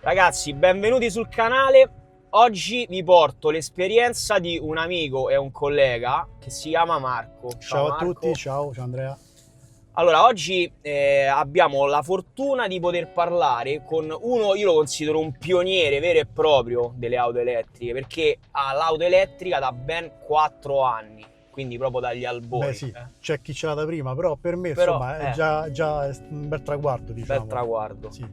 Ragazzi, benvenuti sul canale. Oggi vi porto l'esperienza di un amico e un collega che si chiama Marco. Ciao a Marco. tutti, ciao Andrea. Allora, oggi abbiamo la fortuna di poter parlare con uno, io lo considero un pioniere vero e proprio delle auto elettriche, perché ha l'auto elettrica da ben 4 anni, quindi proprio dagli albori. Beh sì, c'è chi ce l'ha da prima, però per me Però, insomma è già un bel traguardo, diciamo. Bel traguardo. Sì,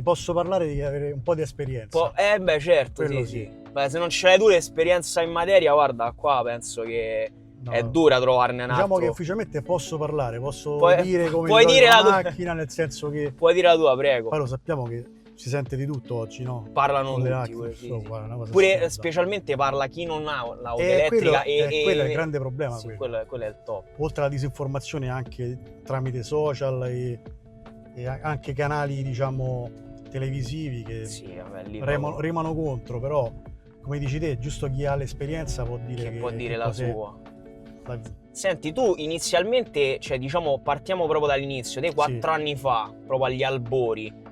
posso parlare di avere un po' di esperienza. Beh certo, Quello sì. Beh, se non ce l'hai tu l'esperienza in materia, guarda, qua penso che è dura trovarne un diciamo altro. che ufficialmente posso parlare, dire come puoi dire la tua macchina, nel senso che puoi dire la tua, prego. poi lo sappiamo che si sente di tutto oggi, no? Parlano con le tutti, macchine, sì. Guarda, una cosa pure assurda. specialmente parla chi non ha l'auto elettrica quello è il grande problema. Sì, quello è il top. Oltre alla disinformazione anche tramite social e anche canali, diciamo, televisivi che sì, vabbè, remano contro, però come dici te, giusto chi ha l'esperienza può dire può dire la sua. La... Senti, tu inizialmente, cioè diciamo, partiamo proprio dall'inizio, te 4 anni fa, proprio agli albori,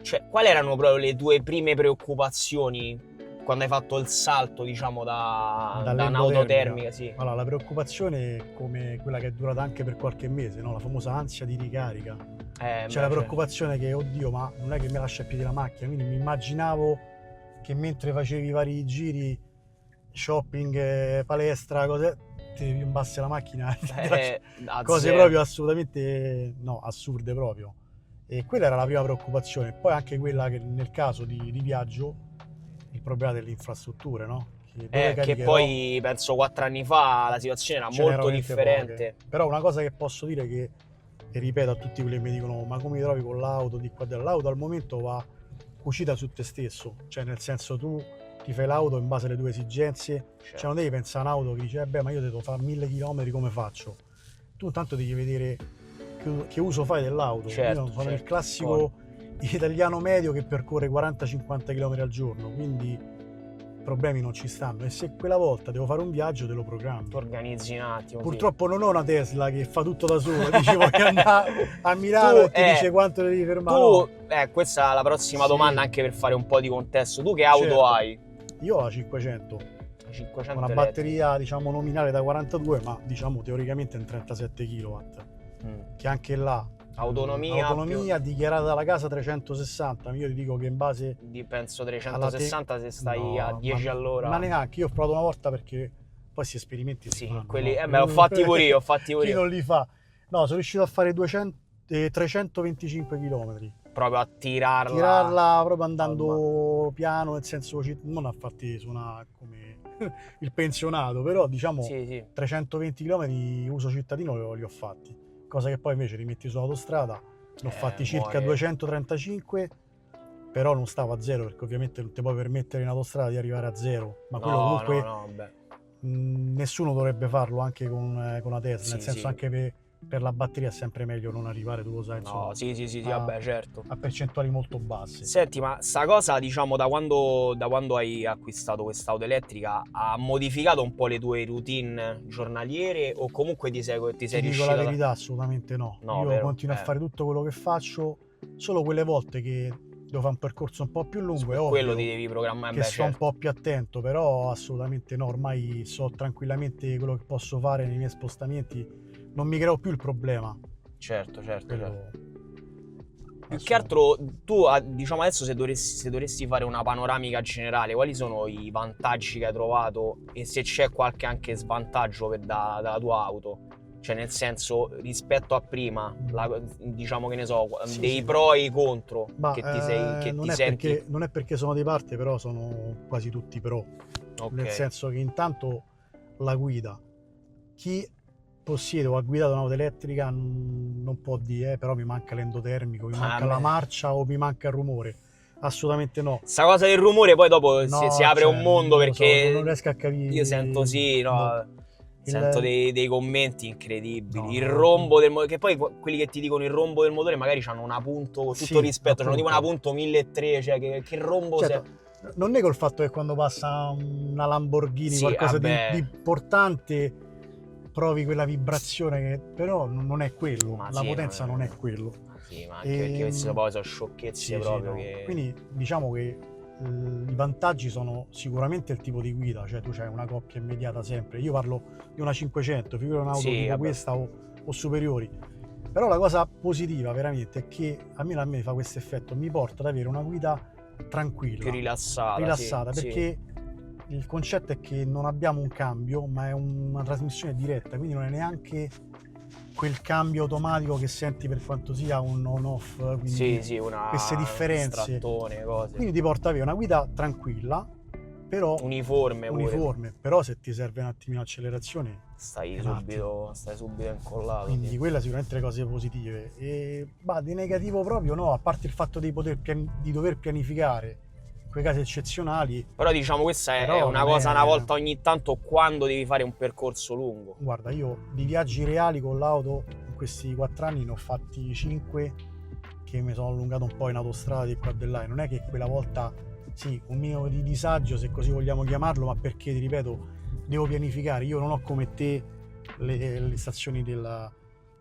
cioè quali erano proprio le tue prime preoccupazioni quando hai fatto il salto, diciamo, da un'auto termica? Sì. Allora, la preoccupazione è come quella che è durata anche per qualche mese, no? La famosa ansia di ricarica. C'è la preoccupazione che, oddio, ma non è che mi lascia a piedi la macchina, quindi mi immaginavo che mentre facevi i vari giri, shopping, palestra, cose, ti piombasse la macchina, cose zero. proprio assolutamente assurde proprio. E quella era la prima preoccupazione. Poi anche quella che nel caso di viaggio, il problema delle infrastrutture, no? Che poi penso 4 anni fa la situazione era molto differente. Poche. Però una cosa che posso dire e ripeto a tutti quelli che mi dicono ma come ti trovi con l'auto di qua dell'auto, al momento va cucita su te stesso, cioè nel senso tu ti fai l'auto in base alle tue esigenze, cioè non devi pensare a un'auto che dici beh ma io devo fare 1000 km, come faccio? Tu intanto devi vedere che uso fai dell'auto. Io sono il classico italiano medio che percorre 40-50 km al giorno, quindi problemi non ci stanno, e se quella volta devo fare un viaggio te lo programmi. Ti organizzi un attimo. Purtroppo non ho una Tesla che fa tutto da sola, dicevo che andare a Milano e ti dice quanto devi fermare. Questa è la prossima domanda, anche per fare un po' di contesto. Tu che auto hai? Io ho la 500. La 500 una batteria diciamo nominale da 42, ma diciamo teoricamente in 37 kW. Che anche là autonomia dichiarata dalla casa 360. Io ti dico che in base penso 360 se stai a 10 all'ora. Ma neanche, io ho provato una volta perché poi si esperimenti quelli l'ho fatti pure io, chi non li fa? No, sono riuscito a fare 325 km. Proprio a tirarla proprio andando piano, nel senso non a farti suonare come il pensionato, però diciamo 320 km uso cittadino li ho fatti. Cosa che poi invece rimetti sull'autostrada, ne ho fatti circa 235, però non stavo a zero perché ovviamente non ti puoi permettere in autostrada di arrivare a zero, ma quello comunque nessuno dovrebbe farlo anche con una Tesla, nel senso anche per la batteria è sempre meglio non arrivare, tu lo sai, insomma, vabbè, certo, a percentuali molto basse. Senti, ma sta cosa, diciamo, da quando hai acquistato quest'auto elettrica ha modificato un po' le tue routine giornaliere, o comunque ti sei riuscito? Dico la verità, assolutamente no. Io continuo a fare tutto quello che faccio, solo quelle volte che devo fare un percorso un po' più lungo, è ovvio quello ti devi programmare, che sto un po' più attento, però assolutamente no, ormai so tranquillamente quello che posso fare nei miei spostamenti, non mi creo più il problema. Certo. Più che altro tu, diciamo, adesso se dovresti fare una panoramica generale, quali sono i vantaggi che hai trovato e se c'è qualche anche svantaggio dalla tua auto? Cioè nel senso, rispetto a prima, diciamo, che ne so, dei pro e i contro che ti senti? Non è perché sono di parte, però sono quasi tutti pro. Nel senso che intanto la guida, chi possiede o ha guidato un'auto elettrica non può dire però mi manca l'endotermico, mi manca la marcia o mi manca il rumore. Assolutamente no. Sta cosa del rumore poi dopo si apre un mondo, perché non riesco a capire. Io sento sento dei commenti incredibili. Il rombo del motore, che poi quelli che ti dicono il rombo del motore magari hanno una punto, con tutto rispetto, hanno tipo una punto 1300, cioè che rombo non nego il fatto che quando passa una Lamborghini, qualcosa di importante, provi quella vibrazione che però non è quello, Ma la sì, potenza non è ma quello. sì, ma anche perché queste poi sono sciocchezze proprio no. che... Quindi diciamo che i vantaggi sono sicuramente il tipo di guida, cioè tu c'hai una coppia immediata sempre. Io parlo di una 500, figura un'auto Sì, tipo vabbè. questa o superiori. Però la cosa positiva veramente è che a me fa questo effetto, mi porta ad avere una guida tranquilla, più rilassata, rilassata, sì, perché il concetto è che non abbiamo un cambio, ma è una trasmissione diretta, quindi non è neanche quel cambio automatico che senti per quanto sia un on-off, quindi sì, queste differenze. distrattone, cose. Quindi ti porta a avere una guida tranquilla, però Uniforme pure. però se ti serve un attimino l'accelerazione Stai un attimo. subito incollato. Quindi sì. quella sicuramente le cose positive. E di negativo proprio no, a parte il fatto di dover pianificare quei casi eccezionali. Però diciamo questa è Però una non cosa è- una volta ogni tanto quando devi fare un percorso lungo. Guarda, io di viaggi reali con l'auto in questi 4 anni ne ho fatti 5 che mi sono allungato un po' in autostrada di qua e di là. E non è che quella volta, sì, un minimo di disagio, se così vogliamo chiamarlo, ma perché, ti ripeto, devo pianificare. Io non ho come te le stazioni della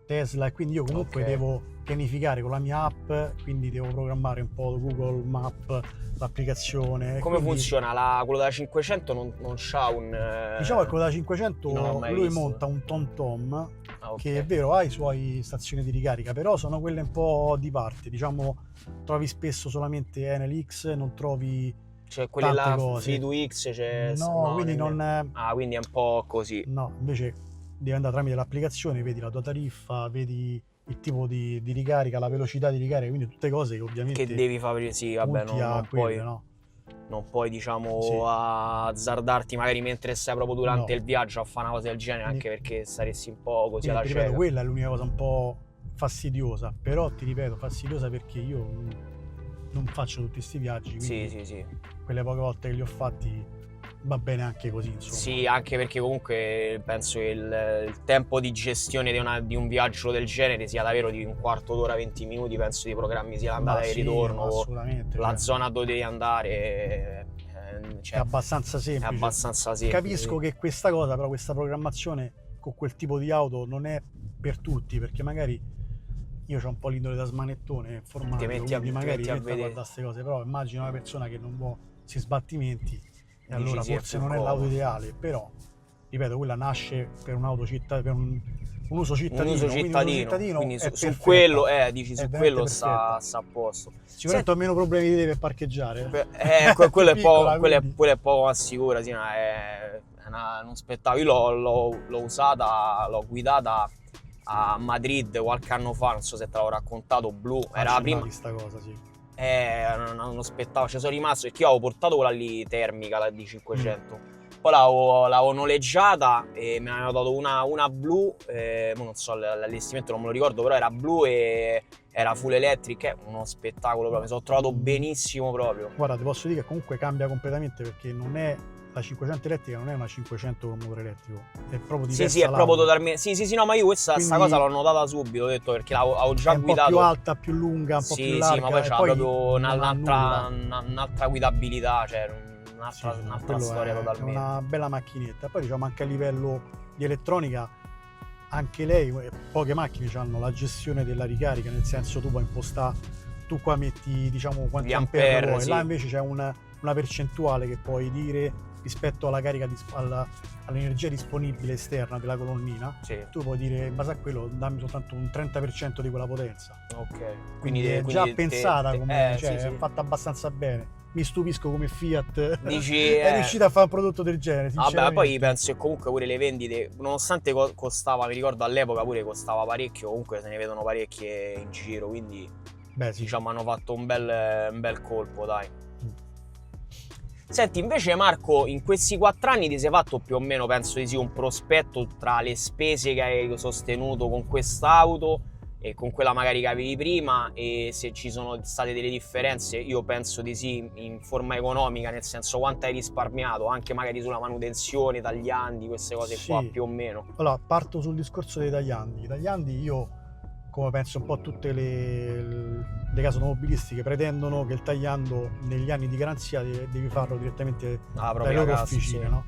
Tesla e quindi io comunque Ok. devo pianificare con la mia app, quindi devo programmare un po' Google Map, l'applicazione. Come quindi, funziona? Quello da 500 non c'ha un... Diciamo che quello da 500 non l'ho mai lui visto. monta un TomTom, Ah, ok. che è vero ha i suoi stazioni di ricarica, però sono quelle un po' di parte, diciamo trovi spesso solamente Enel X, non trovi Cioè quelle tante là cose. Free2X c'è... No, quindi nemmeno. non Ah, quindi è un po' così. no, invece devi andare tramite l'applicazione, vedi la tua tariffa, vedi il tipo di ricarica, la velocità di ricarica, quindi tutte cose che ovviamente Che devi fare... Sì, vabbè, punti a non quelle, puoi... no? Non puoi, diciamo, Sì. azzardarti magari mentre stai proprio durante No. il viaggio a fare una cosa del genere, Quindi- anche perché saresti un po' così alla Quindi, ti ripeto, cieca. quella è l'unica cosa un po' fastidiosa, però ti ripeto, fastidiosa perché io non faccio tutti questi viaggi, quindi Sì. quelle poche volte che li ho fatti va bene anche così, insomma. Sì, anche perché comunque penso che il tempo di gestione di un viaggio del genere sia davvero di un quarto d'ora, 20 minuti, penso di programmi sia l'andata Ma e il sì, ritorno, assolutamente, la cioè, zona dove devi andare, è cioè, abbastanza è semplice. abbastanza semplice. Capisco che questa cosa, però questa programmazione con quel tipo di auto non è per tutti, perché magari io ho un po' l'indole da smanettone informatico, metti a- quindi ti magari metti a metto a vedere. guardare queste cose, però immagino una persona che non vuole questi sbattimenti e Dici allora sì, è forse più non è l'auto comodo. ideale, però ripeto, quella nasce per un'auto per un uso cittadino, Un uso quindi cittadino, quindi è su perfetta. quello, dici È su veramente quello sta perfetta. a posto. Sicuramente ho meno problemi di te per parcheggiare. Quello è Piccola, quindi. quello è poco ma sicura, sì, no, è uno spettacolo. Io l'ho usata, l'ho guidata a Madrid qualche anno fa, non so se te l'avevo raccontato, blu, era la prima, Sta cosa, sì. è uno spettacolo, ci sono rimasto perché io avevo portato quella lì termica, la di 500. Poi l'avevo noleggiata e me ne hanno dato una blu, non so l'allestimento, non me lo ricordo, però era blu e era full electric, è uno spettacolo proprio, mi sono trovato benissimo proprio. Guarda, ti posso dire che comunque cambia completamente perché non è la 500 elettrica, non è una 500 con motore elettrico, è proprio diversa. Sì, è proprio totalmente. Sì, no, ma io sta Quindi cosa l'ho notata subito, ho detto perché l'avevo già è un guidato. po' più alta, più lunga, un po' più larga. Sì, ma poi e c'ha poi proprio non ha nulla. un'altra guidabilità, cioè un'altra, Sì, un'altra quello storia è totalmente. una bella macchinetta. Poi diciamo anche a livello di elettronica, anche lei, poche macchine hanno la gestione della ricarica, nel senso tu puoi impostare, tu qua metti diciamo quanti Gli ampere ampere, vuoi, sì. là invece c'è una percentuale che puoi dire rispetto alla carica all'energia disponibile esterna della colonnina. Sì, Tu puoi dire in base a quello dammi soltanto un 30% di quella potenza. ok. Quindi è già pensata come, cioè, sì. è fatta abbastanza bene. Mi stupisco come Fiat Dici, è riuscita a fare un prodotto del genere. Vabbè, Sinceramente. poi penso che comunque pure le vendite, nonostante costava, mi ricordo all'epoca pure costava parecchio, comunque se ne vedono parecchie in giro, quindi Beh, sì. diciamo hanno fatto un bel colpo, dai. Senti, invece Marco, in questi 4 anni ti sei fatto più o meno, penso di sì, un prospetto tra le spese che hai sostenuto con quest'auto e con quella magari che avevi prima, e se ci sono state delle differenze, io penso di sì, in forma economica, nel senso quanto hai risparmiato, anche magari sulla manutenzione, tagliandi, queste cose Sì. qua più o meno. Allora, parto sul discorso dei tagliandi. I tagliandi io, come penso un po' tutte le case automobilistiche, pretendono che il tagliando negli anni di garanzia devi farlo direttamente Ah, dalle proprio loro ragazzi, officine, sì. no?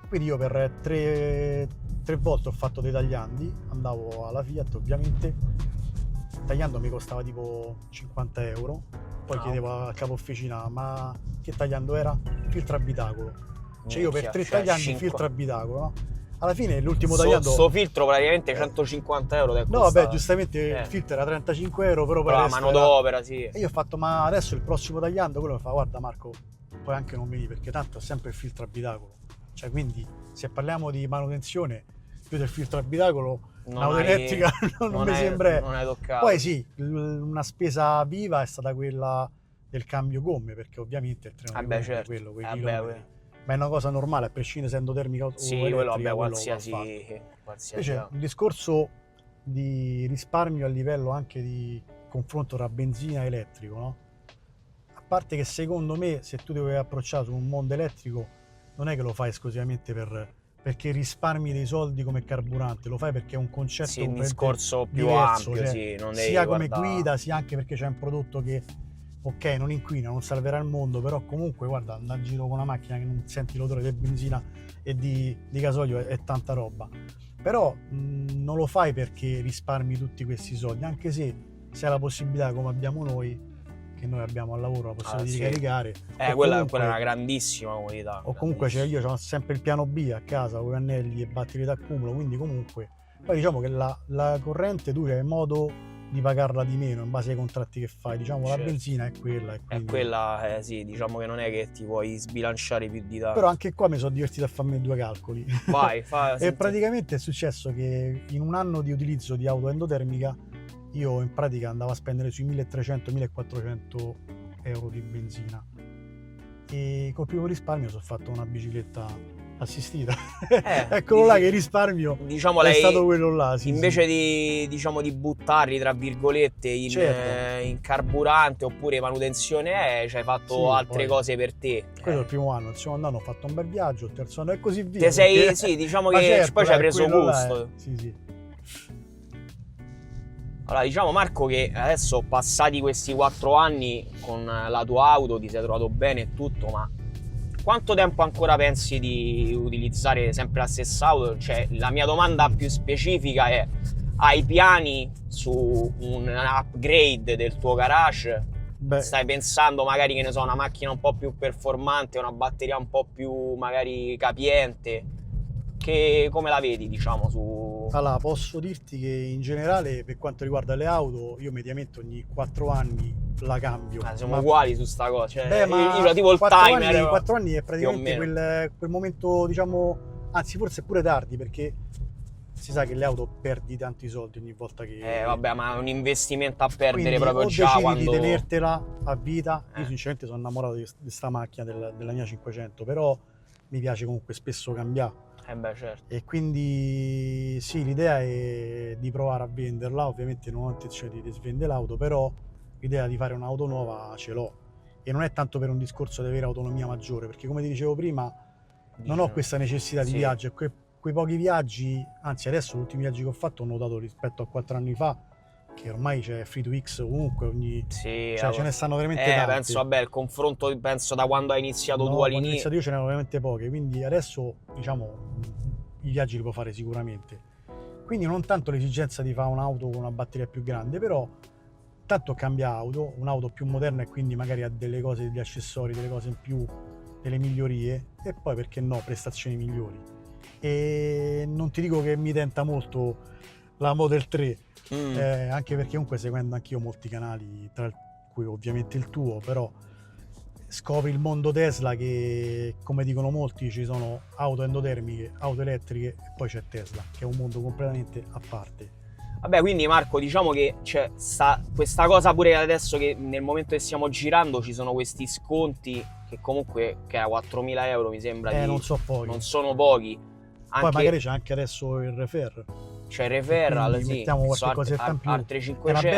Quindi io per 3 3 volte ho fatto dei tagliandi, andavo alla Fiat ovviamente, il tagliando mi costava tipo 50 euro, poi chiedevo al capo officina ma che tagliando era? Filtro abitacolo, cioè io per 3 tagliandi filtro abitacolo, no? Alla fine l'ultimo tagliando... Sto filtro praticamente 150 euro del No vabbè, giustamente il filtro era 35 euro, però la manodopera, sì. E io ho fatto ma adesso il prossimo tagliando, quello mi fa guarda Marco, puoi anche non venire perché tanto è sempre il filtro abitacolo, cioè quindi se parliamo di manutenzione più del filtro abitacolo l'auto elettrica non mi sembra. Non hai toccato. Poi sì, una spesa viva è stata quella del cambio gomme, perché ovviamente il treno di gomme è quello, quei chilometri. Ma è una cosa normale, a prescindere se endotermica o elettrica. Quello vabbè, qualsiasi. Invece un discorso di risparmio a livello anche di confronto tra benzina e elettrico, no? A parte che secondo me se tu devi approcciare su un mondo elettrico non è che lo fai esclusivamente perché risparmi dei soldi come carburante, lo fai perché è un concetto un discorso più diverso, ampio, cioè, sia come guida sia anche perché c'è un prodotto che ok non inquina, non salverà il mondo, però comunque guarda, andare in giro con una macchina che non senti l'odore di benzina e di gasolio è tanta roba, però non lo fai perché risparmi tutti questi soldi, anche se hai la possibilità come abbiamo noi, che noi abbiamo al lavoro la possibilità di ricaricare. Quella è una grandissima comodità. O comunque io ho sempre il piano B a casa con pannelli e batterie d'accumulo, quindi comunque poi diciamo che la corrente tu hai modo di pagarla di meno in base ai contratti che fai, diciamo la benzina è quella. È quella, sì, diciamo che non è che ti puoi sbilanciare più di tanto. Però anche qua mi sono divertito a farmi 2 calcoli. Vai, E praticamente è successo che in un anno di utilizzo di auto endotermica io in pratica andavo a spendere sui 1.300-1.400 euro di benzina e col primo risparmio sono fatto una bicicletta assistita. Eccolo là che risparmio, diciamo, è stato quello là. Sì, invece di buttarli tra virgolette in carburante oppure manutenzione, ci hai fatto altre cose per te. Quello è il primo anno, il secondo anno ho fatto un bel viaggio, il terzo anno e così via. Diciamo che poi ci hai preso gusto. Sì. Allora, diciamo Marco che adesso passati questi 4 anni con la tua auto ti sei trovato bene e tutto, ma quanto tempo ancora pensi di utilizzare sempre la stessa auto? Cioè, la mia domanda più specifica è: hai piani su un upgrade del tuo garage? Stai pensando magari, che ne so, una macchina un po' più performante, una batteria un po' più magari capiente? Come la vedi, diciamo, su... Allora, posso dirti che in generale per quanto riguarda le auto io mediamente ogni 4 anni la cambio. Siamo uguali su sta cosa, cioè, io tipo il timer 4 anni è praticamente quel momento, diciamo, anzi forse è pure tardi, perché si sa che le auto perdi tanti soldi ogni volta che... vabbè, ma è un investimento a perdere. Quindi, proprio o già decidi quando... di tenertela a vita. Io sinceramente sono innamorato di sta macchina, della mia 500, però mi piace comunque spesso cambiare. Certo. E quindi sì, l'idea è di provare a venderla, ovviamente non ho intenzione di svendere l'auto, però l'idea di fare un'auto nuova ce l'ho, e non è tanto per un discorso di avere autonomia maggiore, perché come ti dicevo prima non ho questa necessità di viaggio, e quei pochi viaggi, anzi adesso gli ultimi viaggi che ho fatto ho notato rispetto a 4 anni fa che ormai c'è Free2X ovunque, cioè ce ne stanno veramente tanti. Penso, il confronto da quando hai iniziato tu all'inizio. Quando ho iniziato io ce n'erano veramente poche, quindi adesso diciamo i viaggi li può fare sicuramente. Quindi non tanto l'esigenza di fare un'auto con una batteria più grande, però tanto cambia auto, un'auto più moderna e quindi magari ha delle cose, degli accessori, delle cose in più, delle migliorie, e poi perché no, prestazioni migliori. E non ti dico che mi tenta molto la Model 3, anche perché comunque seguendo anch'io molti canali, tra cui ovviamente il tuo, però scopri il mondo Tesla, che come dicono molti ci sono auto endotermiche, auto elettriche e poi c'è Tesla, che è un mondo completamente a parte. Vabbè, quindi Marco, diciamo che c'è questa cosa pure adesso, che nel momento che stiamo girando ci sono questi sconti che comunque, che a 4.000 euro mi sembra non so pochi. Non sono pochi. Poi magari c'è anche adesso il refer. C'è il referral, sì, mettiamo qualche cosetta in più. Altre 500. È una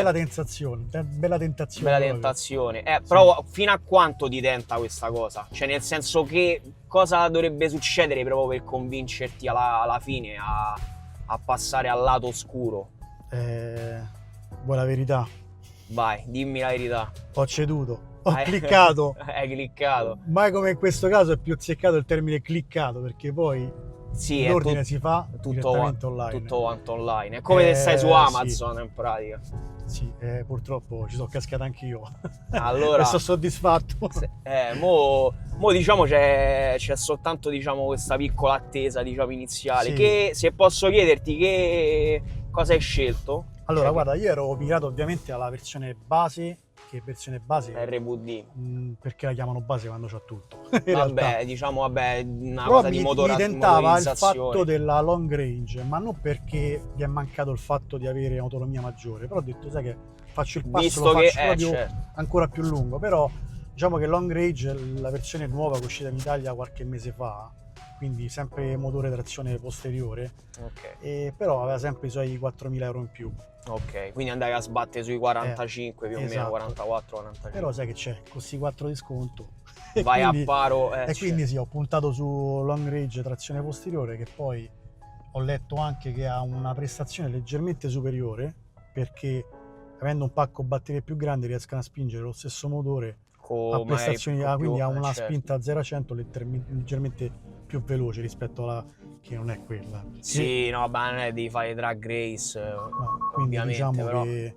bella tentazione. Però fino a quanto ti tenta questa cosa? Cioè, nel senso, che cosa dovrebbe succedere proprio per convincerti alla fine a passare al lato oscuro? Vuoi la verità? Vai, dimmi la verità. Ho ceduto, ho cliccato. Hai cliccato. Mai come in questo caso è più azzeccato il termine cliccato, perché poi Sì, l'ordine si fa tutto direttamente online. Tutto quanto online. È come se stai su Amazon sì. in pratica. Sì, purtroppo ci sono cascato anch'io. Allora, e sono soddisfatto. mo diciamo c'è soltanto diciamo questa piccola attesa diciamo iniziale. Sì. Che se posso chiederti che cosa hai scelto? Allora, Cioè, guarda, io ero migrato ovviamente alla versione base, che versione base RVD. perché la chiamano base quando c'ha tutto. Vabbè, diciamo, una Però cosa di mi tentava il fatto motorizzazione. della long range, ma non perché mi è mancato il fatto di avere autonomia maggiore, però ho detto, sai che faccio il passo, Visto lo che faccio proprio certo. ancora più lungo, però diciamo che long range, la versione nuova che è uscita in Italia qualche mese fa, quindi sempre motore trazione posteriore, Ok. però aveva sempre i suoi 4.000 euro in più. Ok, quindi andavi a sbattere sui 45 più o meno, esatto. 44, 45. Però sai che c'è, con questi 4 di sconto. Vai quindi, a paro. e quindi sì, ho puntato su long range trazione posteriore, che poi ho letto anche che ha una prestazione leggermente superiore, perché avendo un pacco batterie più grande riescono a spingere lo stesso motore a prestazioni, quindi ha una certo. spinta 0 a 100 leggermente più veloce rispetto alla che non è quella. Sì, no, beh, devi fare drag race, No, quindi ovviamente, diciamo però. che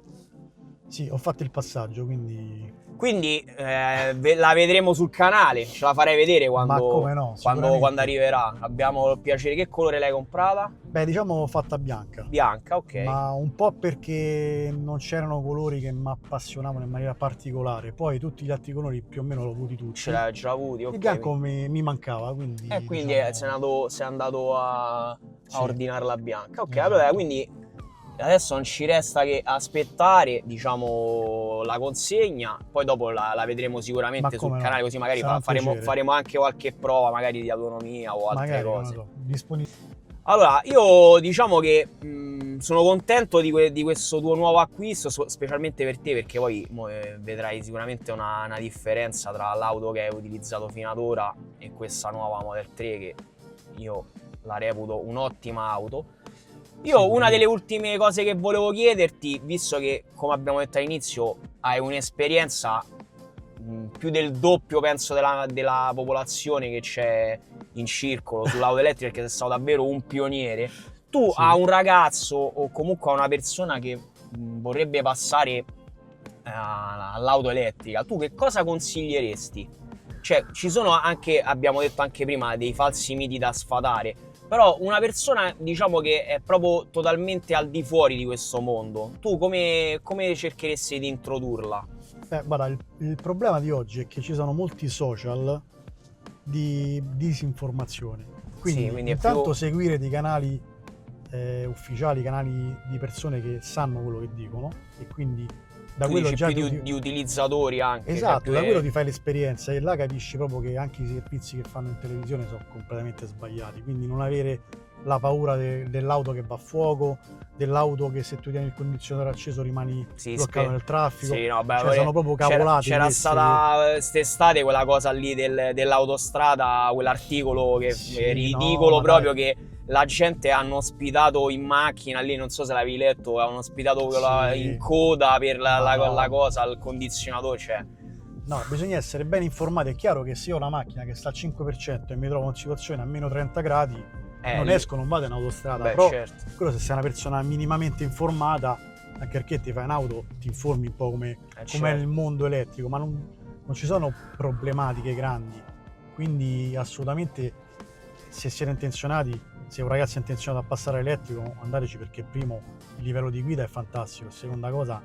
sì, ho fatto il passaggio, quindi la vedremo sul canale, ce la farei vedere ma quando, come no, quando arriverà. Abbiamo il piacere. Che colore l'hai comprata? Beh, diciamo fatta bianca. Bianca, ok. Ma un po' perché non c'erano colori che mi appassionavano in maniera particolare. Poi tutti gli altri colori più o meno l'ho avuti tutti. Ce l'hai già avuti, ok. Il bianco mi mancava, quindi. Quindi diciamo... sei andato a ordinare la bianca. Ok, esatto. allora quindi adesso non ci resta che aspettare, diciamo, la consegna. Poi dopo la vedremo sicuramente sul canale, così magari faremo anche qualche prova, magari di autonomia o altre cose. Non so, allora, io diciamo che sono contento di questo tuo nuovo acquisto, specialmente per te, perché poi vedrai sicuramente una differenza tra l'auto che hai utilizzato fino ad ora e questa nuova Model 3, che io la reputo un'ottima auto. Io una delle ultime cose che volevo chiederti, visto che, come abbiamo detto all'inizio, hai un'esperienza più del doppio, penso, della popolazione che c'è in circolo sull'auto elettrica, perché sei stato davvero un pioniere. Tu a un ragazzo o comunque a una persona che vorrebbe passare all'auto elettrica, tu che cosa consiglieresti? Cioè, ci sono anche, abbiamo detto anche prima, dei falsi miti da sfatare, però una persona, diciamo, che è proprio totalmente al di fuori di questo mondo, tu come cercheresti di introdurla? Guarda, il problema di oggi è che ci sono molti social di disinformazione. Quindi intanto seguire dei canali ufficiali, canali di persone che sanno quello che dicono, e quindi da quello già di utilizzatori anche. Esatto, da quello ti fai l'esperienza e là capisci proprio che anche i servizi che fanno in televisione sono completamente sbagliati. Quindi non avere la paura dell'auto che va a fuoco, dell'auto che se tu tieni il condizionatore acceso rimani bloccato nel traffico. Sì, no, beh, cioè, sono proprio cavolati. C'era stata quest'estate quella cosa lì dell'autostrada, quell'articolo che è ridicolo, proprio dai. Che la gente hanno ospitato in macchina lì, non so se l'avevi letto, hanno ospitato in coda per la cosa al condizionatore, cioè. No, bisogna essere ben informati. È chiaro che se io ho una macchina che sta al 5% e mi trovo in situazione a meno 30 gradi, non esco, non vado in autostrada. Però quello, se sei una persona minimamente informata, anche perché ti fai un'auto, ti informi un po' com'è il mondo elettrico, ma non ci sono problematiche grandi. Quindi assolutamente, se siete intenzionati, se un ragazzo è intenzionato a passare all'elettrico, andateci, perché primo, il livello di guida è fantastico, seconda cosa,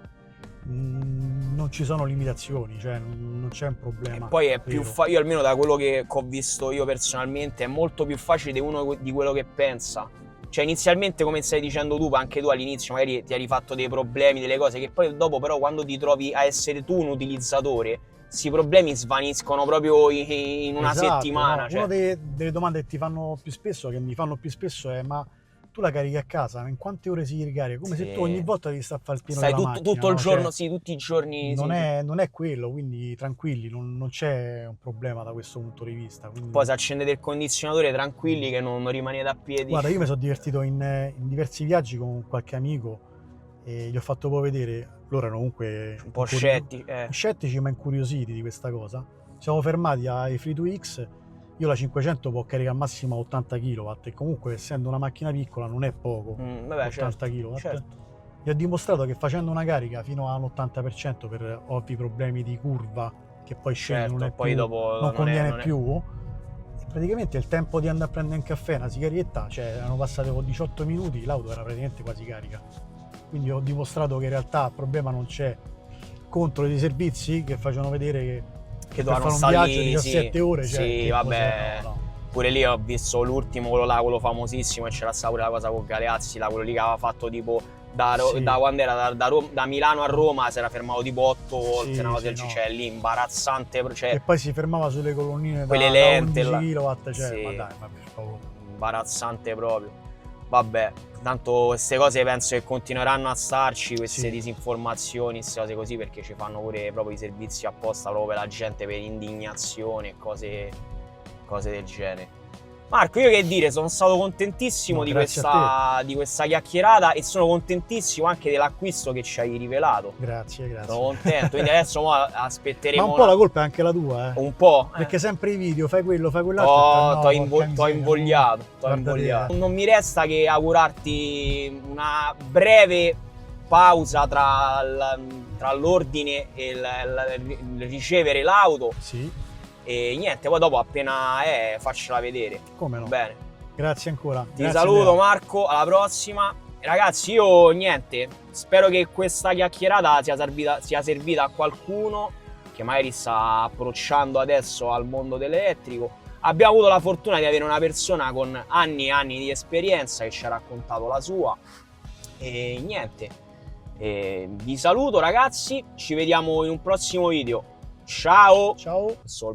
non ci sono limitazioni, cioè non c'è un problema. E poi è più io almeno da quello che ho visto io personalmente, è molto più facile di uno di quello che pensa. Cioè inizialmente, come stai dicendo tu, anche tu all'inizio magari ti eri fatto dei problemi, delle cose che poi dopo, però, quando ti trovi a essere tu un utilizzatore, questi problemi svaniscono proprio in una settimana. No? Una delle domande che ti fanno più spesso, che mi fanno più spesso, è: ma tu la carichi a casa, in quante ore si ricarica? Come se tu ogni volta devi stare a fare il pieno della macchina. Tutto il giorno, cioè, tutti i giorni. Non è quello, quindi tranquilli, non c'è un problema da questo punto di vista. Quindi... Poi se accendete il condizionatore, tranquilli, che non rimanete a piedi. Guarda, io mi sono divertito in diversi viaggi con qualche amico e gli ho fatto poi vedere. Loro erano comunque un po' scettici, scettici, ma incuriositi di questa cosa. Ci siamo fermati ai Free2X io la 500 può caricare al massimo a 80 kW e comunque essendo una macchina piccola non è poco, Vabbè, 80 kW. certo. Mi ha dimostrato che facendo una carica fino all'80% per ovvi problemi di curva che poi scende, Certo, non è poi più, dopo non conviene non è- più, praticamente il tempo di andare a prendere un caffè, una sigaretta, cioè erano passati 18 minuti, l'auto era praticamente quasi carica. Quindi ho dimostrato che in realtà il problema non c'è contro dei servizi che facevano vedere che Che per dovevano fare un viaggio stare di 17 ore, cioè, sì, che vabbè. cosa- no. Pure lì ho visto l'ultimo, quello là, quello famosissimo, e c'era stata pure la cosa con Galeazzi, là, quello lì che aveva fatto tipo Sì. da quando era da Milano a Roma, si era fermato tipo 8 volte, Sì, una cosa sì, del genere, no. cioè lì imbarazzante, cioè E poi si fermava sulle colonnine quelle da lente 11 là. kW, cioè, Sì. ma dai, ma per favore. Imbarazzante proprio. Vabbè, tanto queste cose penso che continueranno a starci, queste Sì. disinformazioni, queste cose così, perché ci fanno pure proprio i servizi apposta proprio per la gente, per indignazione e cose del genere. Marco, io che dire, sono stato contentissimo No, di grazie a di questa chiacchierata e sono contentissimo anche dell'acquisto che ci hai rivelato. Grazie, grazie. Sono contento, quindi adesso mo aspetteremo Ma un po' la colpa è anche la tua, un po'. Perché sempre i video, fai quello, fai quell'altro. T'ho porca miseria, invogliato, t'ho guarda te, invogliato. Non mi resta che augurarti una breve pausa tra l'ordine e il ricevere l'auto. Sì, E niente, poi dopo appena faccela vedere. come no. Bene. Grazie ancora. Ti Grazie, saluto Lea. Marco, alla prossima. Ragazzi, io niente, spero che questa chiacchierata sia servita a qualcuno che magari sta approcciando adesso al mondo dell'elettrico. Abbiamo avuto la fortuna di avere una persona con anni e anni di esperienza che ci ha raccontato la sua. E niente, vi saluto ragazzi, ci vediamo in un prossimo video. Ciao! Ciao. Sol